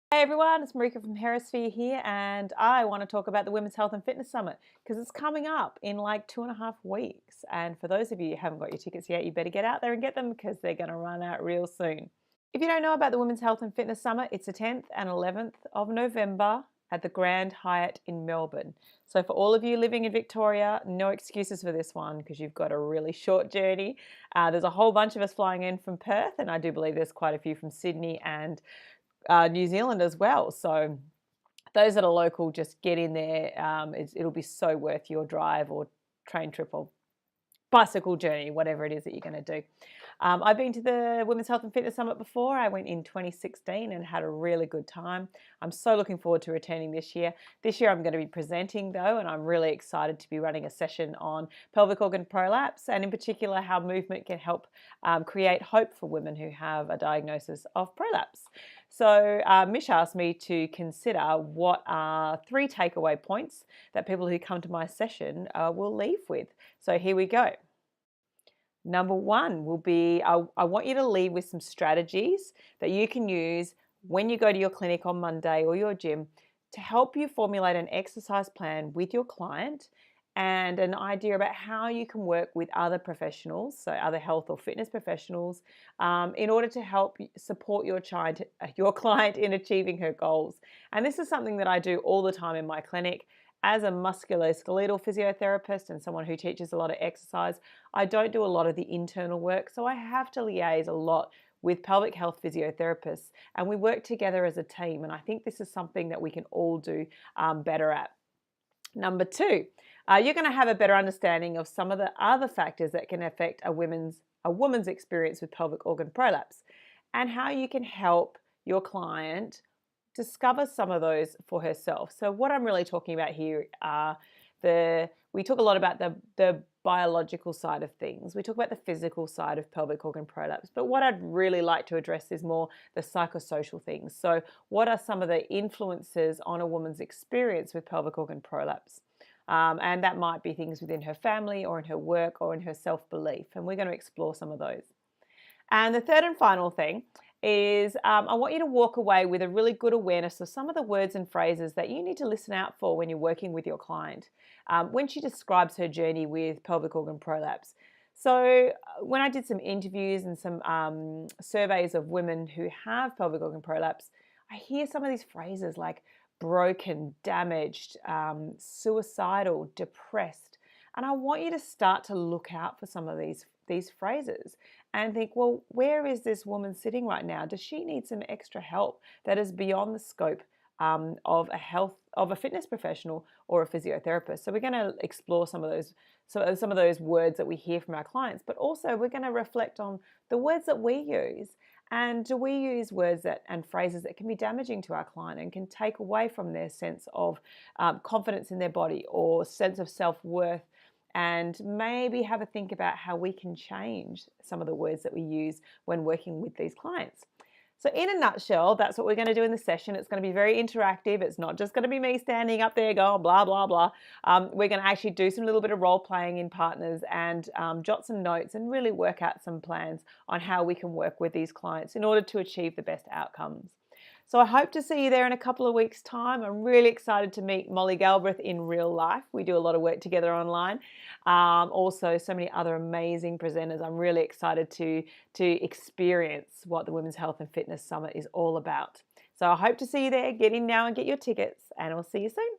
Hey everyone, it's Marika from Herasphere here, and I want to talk about the Women's Health and Fitness Summit because it's coming up in like 2.5 weeks. And for those of you who haven't got your tickets yet, you better get out there and get them because they're going to run out real soon. If you don't know about the Women's Health and Fitness Summit, it's the 10th and 11th of November at the Grand Hyatt in Melbourne. So for all of you living in Victoria, no excuses for this one because you've got a really short journey. There's a whole bunch of us flying in from Perth, and I do believe there's quite a few from Sydney and New Zealand as well. So those that are local, just get in there. It'll be so worth your drive or train trip or bicycle journey, whatever it is that you're going to do. I've been to the Women's Health and Fitness Summit before. I went in 2016 and had a really good time. I'm so looking forward to returning this year. This year I'm going to be presenting though, and I'm really excited to be running a session on pelvic organ prolapse and in particular how movement can help create hope for women who have a diagnosis of prolapse. So Mish asked me to consider what are 3 takeaway points that people who come to my session will leave with. So here we go. Number 1 will be, I want you to leave with some strategies that you can use when you go to your clinic on Monday or your gym to help you formulate an exercise plan with your client and an idea about how you can work with other professionals, so other health or fitness professionals, in order to help support your client in achieving her goals. And this is something that I do all the time in my clinic. As a musculoskeletal physiotherapist and someone who teaches a lot of exercise, I don't do a lot of the internal work, so I have to liaise a lot with pelvic health physiotherapists, and we work together as a team, and I think this is something that we can all do better at. Number 2, you're going to have a better understanding of some of the other factors that can affect a woman's experience with pelvic organ prolapse and how you can help your client discover some of those for herself. So what I'm really talking about here are we talk a lot about the biological side of things. We talk about the physical side of pelvic organ prolapse, but what I'd really like to address is more the psychosocial things. So what are some of the influences on a woman's experience with pelvic organ prolapse? And that might be things within her family or in her work or in her self-belief. And we're going to explore some of those. And the third and final thing is I want you to walk away with a really good awareness of some of the words and phrases that you need to listen out for when you're working with your client when she describes her journey with pelvic organ prolapse. So when I did some interviews and some surveys of women who have pelvic organ prolapse, I hear some of these phrases like broken, damaged, suicidal, depressed. And I want you to start to look out for some of these phrases and think, well, where is this woman sitting right now? Does she need some extra help that is beyond the scope of a fitness professional or a physiotherapist? So we're going to explore some of those words that we hear from our clients, but also we're going to reflect on the words that we use. And do we use words and phrases that can be damaging to our client and can take away from their sense of confidence in their body or sense of self-worth? And maybe have a think about how we can change some of the words that we use when working with these clients. So in a nutshell, that's what we're going to do in the session. It's going to be very interactive. It's not just going to be me standing up there going blah, blah, blah. We're going to actually do some little bit of role playing in partners and jot some notes and really work out some plans on how we can work with these clients in order to achieve the best outcomes. So I hope to see you there in a couple of weeks' time. I'm really excited to meet Molly Galbraith in real life. We do a lot of work together online. Also, so many other amazing presenters. I'm really excited to experience what the Women's Health and Fitness Summit is all about. So I hope to see you there. Get in now and get your tickets, and I'll see you soon.